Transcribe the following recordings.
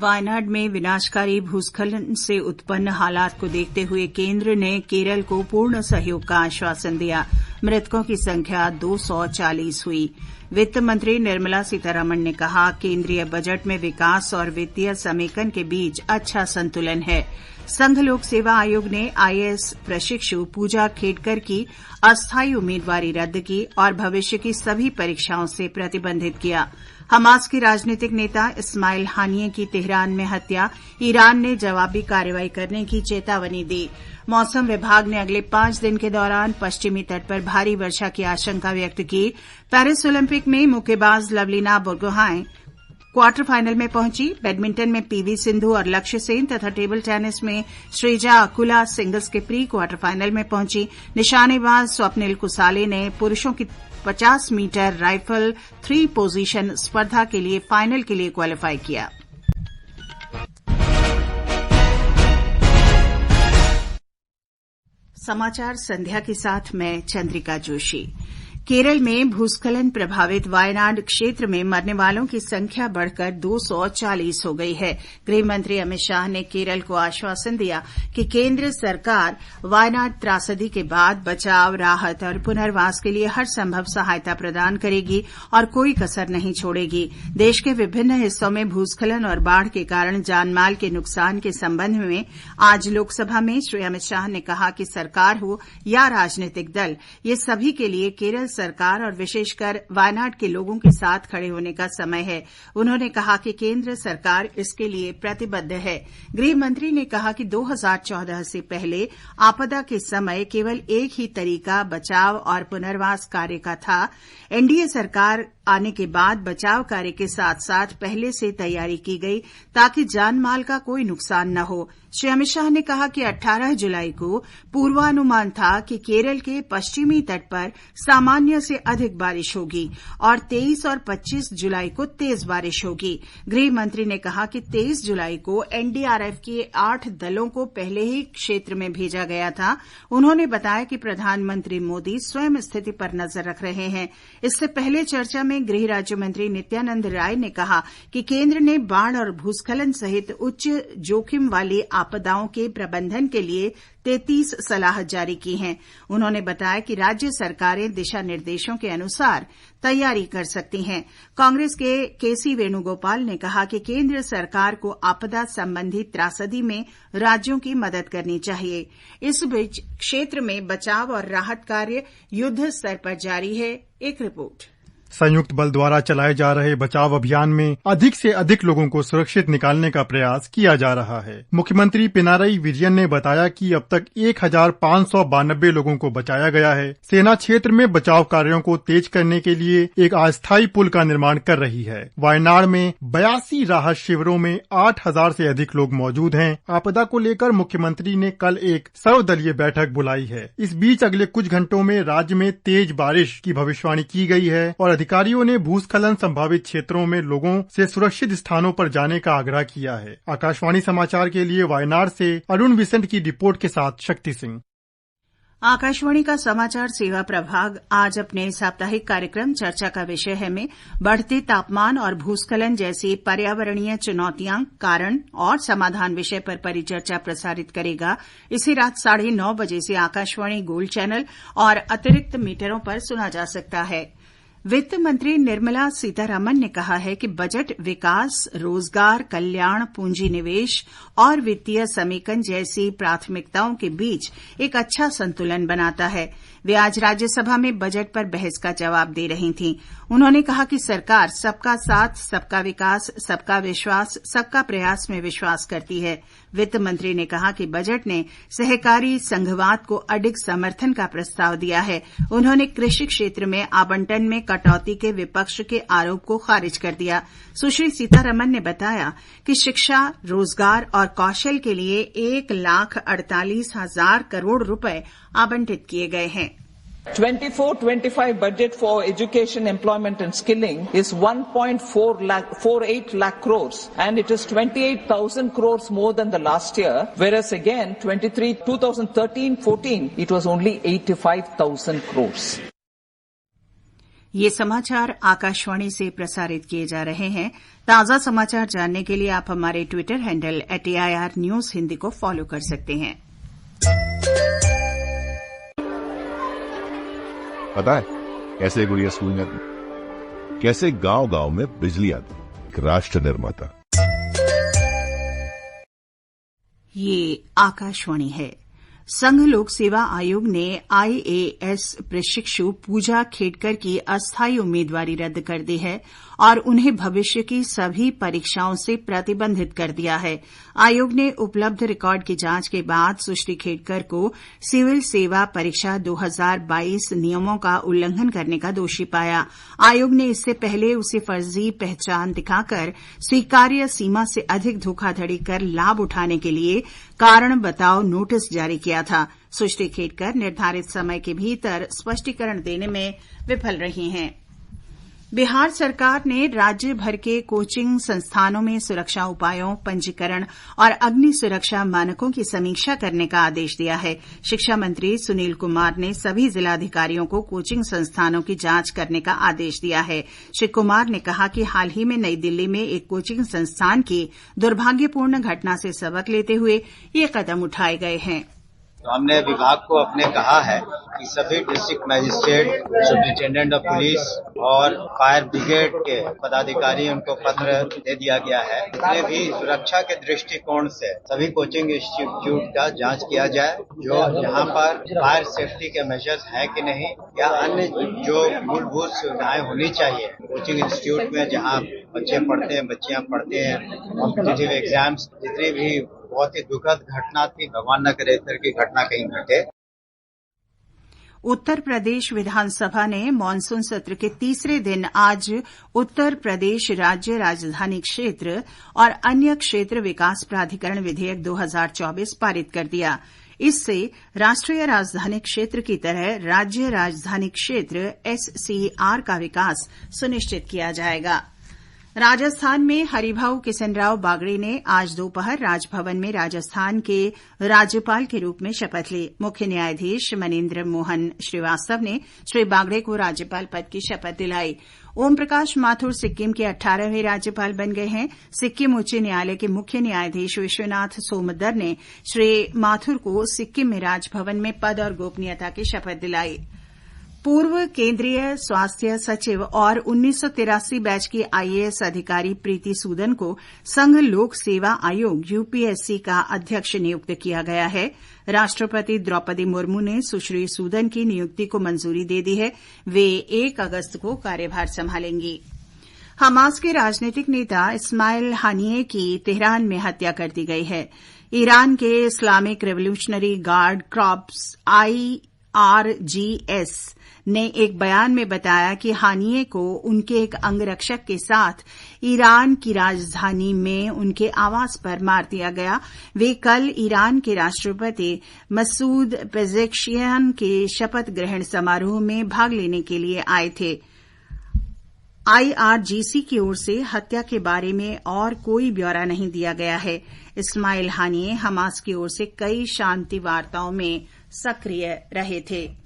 वायनाड में विनाशकारी भूस्खलन से उत्पन्न हालात को देखते हुए केंद्र ने केरल को पूर्ण सहयोग का आश्वासन दिया। मृतकों की संख्या 240 हुई। वित्त मंत्री निर्मला सीतारमण ने कहा, केंद्रीय बजट में विकास और वित्तीय समेकन के बीच अच्छा संतुलन है। संघ लोक सेवा आयोग ने आईएएस प्रशिक्षु पूजा खेडकर की अस्थायी उम्मीदवारी रद्द की और भविष्य की सभी परीक्षाओं से प्रतिबंधित किया। हमास के राजनीतिक नेता इस्माइल हानिये की तेहरान में हत्या, ईरान ने जवाबी कार्रवाई करने की चेतावनी दी। मौसम विभाग ने अगले 5 दिन के दौरान पश्चिमी तट पर भारी वर्षा की आशंका व्यक्त की। पेरिस ओलंपिक में मुक्केबाज लवलीना बोर्गोहाइन क्वार्टर फाइनल में पहुंची। बैडमिंटन में पीवी सिंधु और लक्ष्य सेन तथा टेबल टेनिस में श्रीजा अकुला सिंगल्स के प्री क्वार्टर फाइनल में पहुंची। निशानेबाज स्वप्निल कुसाले ने पुरुषों की 50 मीटर राइफल 3 पोजीशन स्पर्धा के लिए फाइनल के लिए क्वालीफाई किया। समाचार संध्या के साथ मैं चंद्रिका जोशी। केरल में भूस्खलन प्रभावित वायनाड क्षेत्र में मरने वालों की संख्या बढ़कर 240 हो गई है। गृह मंत्री अमित शाह ने केरल को आश्वासन दिया कि केंद्र सरकार वायनाड त्रासदी के बाद बचाव, राहत और पुनर्वास के लिए हर संभव सहायता प्रदान करेगी और कोई कसर नहीं छोड़ेगी। देश के विभिन्न हिस्सों में भूस्खलन और बाढ़ के कारण जानमाल के नुकसान के संबंध में आज लोकसभा में श्री अमित शाह ने कहा कि सरकार हो या राजनीतिक दल, ये सभी के लिए केरल सरकार और विशेषकर वायनाड के लोगों के साथ खड़े होने का समय है। उन्होंने कहा कि केंद्र सरकार इसके लिए प्रतिबद्ध है। गृह मंत्री ने कहा कि 2014 से पहले आपदा के समय केवल एक ही तरीका बचाव और पुनर्वास कार्य का था। एनडीए सरकार आने के बाद बचाव कार्य के साथ साथ पहले से तैयारी की गई ताकि जानमाल का कोई नुकसान न हो। श्री अमित शाह ने कहा कि 18 जुलाई को पूर्वानुमान था कि केरल के पश्चिमी तट पर सामान्य से अधिक बारिश होगी और 23 और 25 जुलाई को तेज बारिश होगी। गृह मंत्री ने कहा कि 23 जुलाई को एनडीआरएफ के 8 दलों को पहले ही क्षेत्र में भेजा गया था। उन्होंने बताया कि प्रधानमंत्री मोदी स्वयं स्थिति पर नजर रख रहे हैं। इससे पहले चर्चा में गृह राज्य मंत्री नित्यानंद राय ने कहा कि केंद्र ने बाढ़ और भूस्खलन सहित उच्च जोखिम वाली आपदाओं के प्रबंधन के लिए 33 सलाह जारी की हैं। उन्होंने बताया कि राज्य सरकारें दिशा निर्देशों के अनुसार तैयारी कर सकती हैं। कांग्रेस के केसी वेणुगोपाल ने कहा कि केंद्र सरकार को आपदा संबंधी त्रासदी में राज्यों की मदद करनी चाहिए। इस बीच क्षेत्र में बचाव और राहत कार्य युद्ध स्तर पर जारी है। एक रिपोर्ट। संयुक्त बल द्वारा चलाए जा रहे बचाव अभियान में अधिक से अधिक लोगों को सुरक्षित निकालने का प्रयास किया जा रहा है। मुख्यमंत्री पिनाराई विजयन ने बताया कि अब तक 1592 लोगों को बचाया गया है। सेना क्षेत्र में बचाव कार्यों को तेज करने के लिए एक अस्थायी पुल का निर्माण कर रही है। वायनाड में 82 राहत शिविरों में 8000 से अधिक लोग मौजूद हैं। आपदा को लेकर मुख्यमंत्री ने कल एक सर्वदलीय बैठक बुलाई है। इस बीच अगले कुछ घंटों में राज्य में तेज बारिश की भविष्यवाणी की गई है और अधिकारियों ने भूस्खलन संभावित क्षेत्रों में लोगों से सुरक्षित स्थानों पर जाने का आग्रह किया है। आकाशवाणी समाचार के लिए वायनाड से अरुण विसेंट की रिपोर्ट के साथ शक्ति सिंह। आकाशवाणी का समाचार सेवा प्रभाग आज अपने साप्ताहिक कार्यक्रम चर्चा का विषय है में बढ़ते तापमान और भूस्खलन जैसी पर्यावरणीय चुनौतियां, कारण और समाधान विषय पर परिचर्चा प्रसारित करेगा। इसे रात 9:30 बजे से आकाशवाणी गोल्ड चैनल और अतिरिक्त मीटरों पर सुना जा सकता है। वित्त मंत्री निर्मला सीतारमण ने कहा है कि बजट विकास, रोजगार, कल्याण, पूंजी निवेश और वित्तीय समेकन जैसी प्राथमिकताओं के बीच एक अच्छा संतुलन बनाता है। वे आज राज्यसभा में बजट पर बहस का जवाब दे रही थीं। उन्होंने कहा कि सरकार सबका साथ, सबका विकास, सबका विश्वास, सबका प्रयास में विश्वास करती है। वित्त मंत्री ने कहा कि बजट ने सहकारी संघवाद को अडिग समर्थन का प्रस्ताव दिया है। उन्होंने कृषि क्षेत्र में आवंटन में कटौती के विपक्ष के आरोप को खारिज कर दिया। सुश्री सीतारमण ने बताया कि शिक्षा, रोजगार और कौशल के लिए 1,48,000 करोड़ रुपए आवंटित किए गए हैं। 24-25 budget for education, employment and skilling is 1.48 lakh crores and it is 28,000 crores more than the last year, whereas again 2013-14 it was only 85,000 crores. ये समाचार आकाशवाणी से प्रसारित किए जा रहे हैं। ताजा समाचार जानने के लिए आप हमारे Twitter handle @AIR News Hindi को फॉलो कर सकते हैं। पता है कैसे गुड़िया स्कूल जाती, कैसे गांव गांव में बिजली आती, एक राष्ट्र निर्माता। ये आकाशवाणी है। संघ लोक सेवा आयोग ने IAS प्रशिक्षु पूजा खेडकर की अस्थायी उम्मीदवारी रद्द कर दी है और उन्हें भविष्य की सभी परीक्षाओं से प्रतिबंधित कर दिया है। आयोग ने उपलब्ध रिकॉर्ड की जांच के बाद सुश्री खेडकर को सिविल सेवा परीक्षा 2022 नियमों का उल्लंघन करने का दोषी पाया। आयोग ने इससे पहले उसे फर्जी पहचान दिखाकर स्वीकार्य सीमा से अधिक धोखाधड़ी कर लाभ उठाने के लिए कारण बताओ नोटिस जारी किया था। सुश्री खेडकर निर्धारित समय के भीतर स्पष्टीकरण देने में विफल रही हैं। बिहार सरकार ने राज्य भर के कोचिंग संस्थानों में सुरक्षा उपायों, पंजीकरण और अग्नि सुरक्षा मानकों की समीक्षा करने का आदेश दिया है। शिक्षा मंत्री सुनील कुमार ने सभी जिलाधिकारियों को कोचिंग संस्थानों की जांच करने का आदेश दिया है। श्री कुमार ने कहा कि हाल ही में नई दिल्ली में एक कोचिंग संस्थान की दुर्भाग्यपूर्ण घटना से सबक लेते हुए ये कदम उठाए गए हैं। तो हमने विभाग को अपने कहा है कि सभी district magistrate, superintendent of police और फायर ब्रिगेड के पदाधिकारी उनको पत्र दे दिया गया है। इसमें भी सुरक्षा के दृष्टिकोण से सभी कोचिंग इंस्टीट्यूट का जांच किया जाए, जो यहाँ पर फायर सेफ्टी के मेजर्स है कि नहीं, या अन्य जो मूलभूत सुविधाएं होनी चाहिए कोचिंग इंस्टीट्यूट में जहाँ बच्चे पढ़ते हैं, बच्चियां पढ़ते हैं। कॉम्पिटिटिव एग्जाम्स जितनी भी बहुत ही दुखद घटना थी, भगवान न करे इस तरह की घटना कहीं घटे। उत्तर प्रदेश विधानसभा ने मानसून सत्र के तीसरे दिन आज उत्तर प्रदेश राज्य राजधानी क्षेत्र और अन्य क्षेत्र विकास प्राधिकरण विधेयक 2024 पारित कर दिया। इससे राष्ट्रीय राजधानी क्षेत्र की तरह राज्य राजधानी क्षेत्र SCR का विकास सुनिश्चित किया जाएगा। राजस्थान में हरिभाऊ किसनराव बागड़े ने आज दोपहर राजभवन में राजस्थान के राज्यपाल के रूप में शपथ ली। मुख्य न्यायाधीश मनीन्द्र मोहन श्रीवास्तव ने श्री बागड़े को राज्यपाल पद की शपथ दिलाई। ओम प्रकाश माथुर सिक्किम के 18वें राज्यपाल बन गए हैं। सिक्किम उच्च न्यायालय के मुख्य न्यायाधीश विश्वनाथ सोमदर ने श्री माथुर को सिक्किम में राजभवन में पद और गोपनीयता की शपथ दिलाई। पूर्व केंद्रीय स्वास्थ्य सचिव और 1983 बैच की IAS अधिकारी प्रीति सूदन को संघ लोक सेवा आयोग UPSC का अध्यक्ष नियुक्त किया गया है। राष्ट्रपति द्रौपदी मुर्मू ने सुश्री सूदन की नियुक्ति को मंजूरी दे दी है। वे 1 अगस्त को कार्यभार संभालेंगी। हमास के राजनीतिक नेता इस्माइल हानिये की तेहरान में हत्या कर दी गई है। ईरान के Islamic revolutionary guard corps IRGS ने एक बयान में बताया कि हानिये को उनके एक अंगरक्षक के साथ ईरान की राजधानी में उनके आवास पर मार दिया गया। वे कल ईरान के राष्ट्रपति मसूद पेजेश्कियान के शपथ ग्रहण समारोह में भाग लेने के लिए आए थे। IRGC की ओर से हत्या के बारे में और कोई ब्यौरा नहीं दिया गया है। इस्माइल हानिये हमास की ओर से कई शांति वार्ताओं में सक्रिय रहे थे।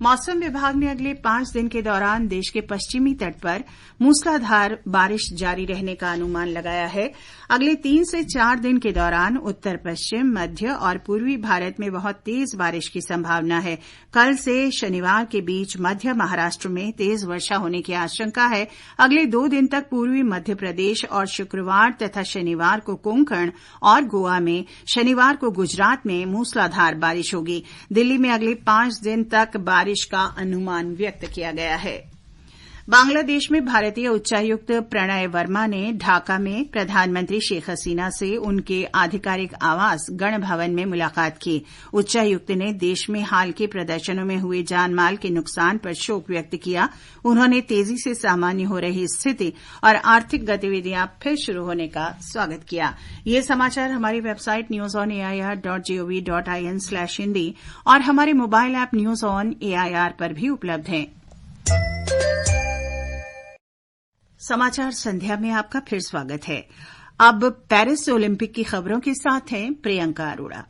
मौसम विभाग ने अगले 5 दिन के दौरान देश के पश्चिमी तट पर मूसलाधार बारिश जारी रहने का अनुमान लगाया है। अगले 3 से 4 दिन के दौरान उत्तर पश्चिम, मध्य और पूर्वी भारत में बहुत तेज बारिश की संभावना है। कल से शनिवार के बीच मध्य महाराष्ट्र में तेज वर्षा होने की आशंका है। अगले 2 दिन तक पूर्वी मध्य प्रदेश और शुक्रवार तथा शनिवार को कोंकण और गोवा में, शनिवार को गुजरात में मूसलाधार बारिश होगी। दिल्ली में अगले 5 दिन तक बारिश का अनुमान व्यक्त किया गया है। बांग्लादेश में भारतीय उच्चायुक्त प्रणय वर्मा ने ढाका में प्रधानमंत्री शेख हसीना से उनके आधिकारिक आवास गण भवन में मुलाकात की। उच्चायुक्त ने देश में हाल के प्रदर्शनों में हुए जानमाल के नुकसान पर शोक व्यक्त किया। उन्होंने तेजी से सामान्य हो रही स्थिति और आर्थिक गतिविधियां फिर शुरू होने का स्वागत किया। ये समाचार हमारी वेबसाइट newsonair.gov.in/hindi और हमारे mobile app news on AIR पर भी उपलब्ध हैं। समाचार संध्या में आपका फिर स्वागत है। अब पेरिस ओलंपिक की खबरों के साथ हैं प्रियंका अरोड़ा।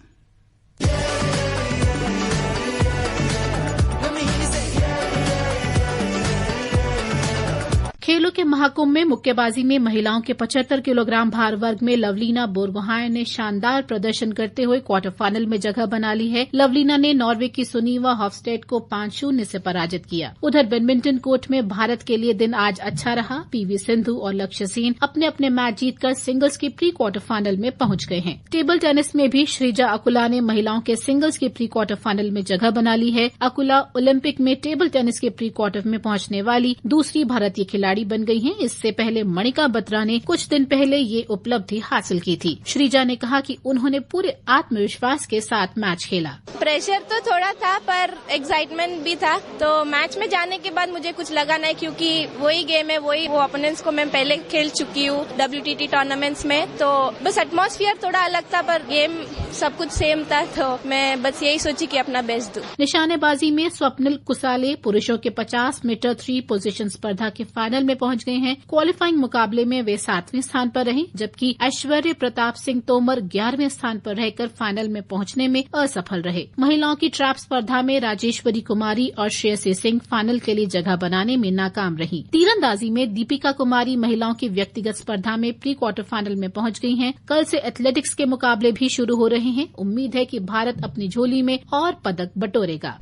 खेलों के महाकुंभ में मुक्केबाजी में महिलाओं के 75 किलोग्राम भार वर्ग में लवलीना बोरगोहाइन ने शानदार प्रदर्शन करते हुए क्वार्टर फाइनल में जगह बना ली है। लवलीना ने नॉर्वे की सुनीवा हॉफस्टेड को 5-0 से पराजित किया। उधर बैडमिंटन कोर्ट में भारत के लिए दिन आज अच्छा रहा। पीवी सिंधु और लक्ष्य सेन अपने अपने मैच जीतकर सिंगल्स के प्री क्वार्टर फाइनल में पहुंच गए हैं। टेबल टेनिस में भी श्रीजा अकुला ने महिलाओं के सिंगल्स के प्री क्वार्टर फाइनल में जगह बना ली है। अकुला ओलंपिक में टेबल टेनिस के प्री क्वार्टर में पहुंचने वाली दूसरी भारतीय खिलाड़ी बन गई हैं। इससे पहले मणिका बत्रा ने कुछ दिन पहले ये उपलब्धि हासिल की थी। श्रीजा ने कहा कि उन्होंने पूरे आत्मविश्वास के साथ मैच खेला। प्रेशर तो थोड़ा था पर एक्साइटमेंट भी था। तो मैच में जाने के बाद मुझे कुछ लगा नहीं, क्योंकि वही गेम है, वही वो ओपोनेंट्स को मैं पहले खेल चुकी हूँ WTT टूर्नामेंट्स में। तो बस एटमॉस्फेयर थोड़ा अलग था पर गेम सब कुछ सेम था। तो मैं बस यही सोची कि अपना बेस्ट दूं। निशानेबाजी में स्वप्निल कुसाले पुरुषों के 50 मीटर 3 पोजीशन स्पर्धा के फाइनल में पहुंच गए हैं। क्वालिफाइंग मुकाबले में वे 7वें स्थान पर रहे, जबकि ऐश्वर्य प्रताप सिंह तोमर 11वें स्थान पर रहकर फाइनल में पहुंचने में असफल रहे। महिलाओं की ट्रैप स्पर्धा में राजेश्वरी कुमारी और श्रेयसी सिंह फाइनल के लिए जगह बनाने में नाकाम रही। तीरंदाजी में दीपिका कुमारी महिलाओं की व्यक्तिगत स्पर्धा में प्री क्वार्टर फाइनल में पहुंच गई हैं। कल से एथलेटिक्स के मुकाबले भी शुरू हो रहे हैं। उम्मीद है कि भारत अपनी झोली में और पदक बटोरेगा।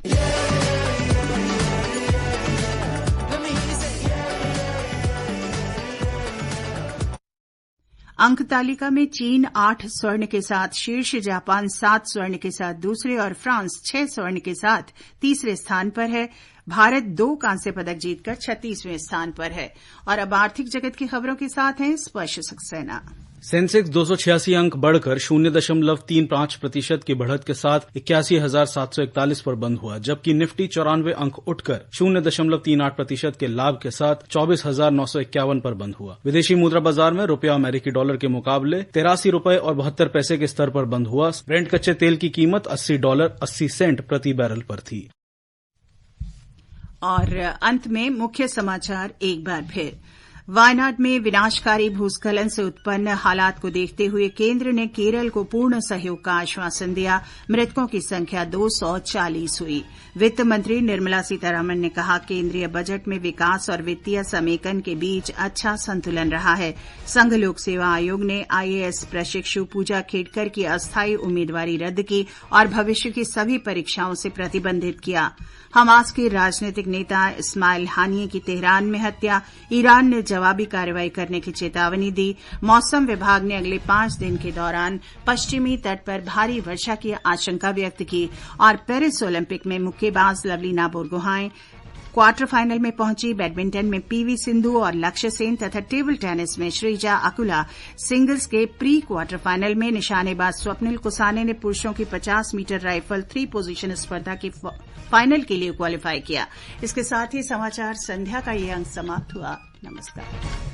अंक तालिका में चीन 8 स्वर्ण के साथ शीर्ष, जापान 7 स्वर्ण के साथ दूसरे और फ्रांस 6 स्वर्ण के साथ तीसरे स्थान पर है। भारत 2 कांस्य पदक जीतकर 36वें स्थान पर है। और अब आर्थिक जगत की खबरों के साथ हैं स्पर्श सक्सेना। सेंसेक्स 286 अंक बढ़कर 0.35% की बढ़त के साथ 81,741 पर बंद हुआ, जबकि निफ्टी 94 अंक उठकर 0.38% के लाभ के साथ 24,951 पर बंद हुआ। विदेशी मुद्रा बाजार में रुपया अमेरिकी डॉलर के मुकाबले 83 रुपए और 72 पैसे के स्तर पर बंद हुआ। ब्रेंट कच्चे तेल की कीमत $80.80 प्रति बैरल पर थी। और अंत में मुख्य समाचार एक बार फिर। वायनाड में विनाशकारी भूस्खलन से उत्पन्न हालात को देखते हुए केंद्र ने केरल को पूर्ण सहयोग का आश्वासन दिया। मृतकों की संख्या 240 हुई। वित्त मंत्री निर्मला सीतारमण ने कहा, केंद्रीय बजट में विकास और वित्तीय समेकन के बीच अच्छा संतुलन रहा है। संघ लोक सेवा आयोग ने IAS प्रशिक्षु पूजा खेडकर की अस्थायी उम्मीदवारी रद्द की और भविष्य की सभी परीक्षाओं से प्रतिबंधित किया। हमास के राजनीतिक नेता इस्माइल हानिये की तेहरान में हत्या। ईरान ने जवाबी कार्रवाई करने की चेतावनी दी। मौसम विभाग ने अगले 5 दिन के दौरान पश्चिमी तट पर भारी वर्षा की आशंका व्यक्त की। और पेरिस ओलंपिक में मुक्केबाज लवलीना बोरगोहाइन क्वार्टर फाइनल में पहुंची। बैडमिंटन में पीवी सिंधु और लक्ष्य सेन तथा टेबल टेनिस में श्रीजा अकुला सिंगल्स के प्री क्वार्टर फाइनल में। निशानेबाज स्वप्निल कुसाले ने पुरुषों की 50 मीटर राइफल 3 पोजीशन स्पर्धा के फाइनल के लिए क्वालिफाई किया। इसके साथ ही समाचार संध्या का ये अंक समाप्त हुआ। नमस्कार।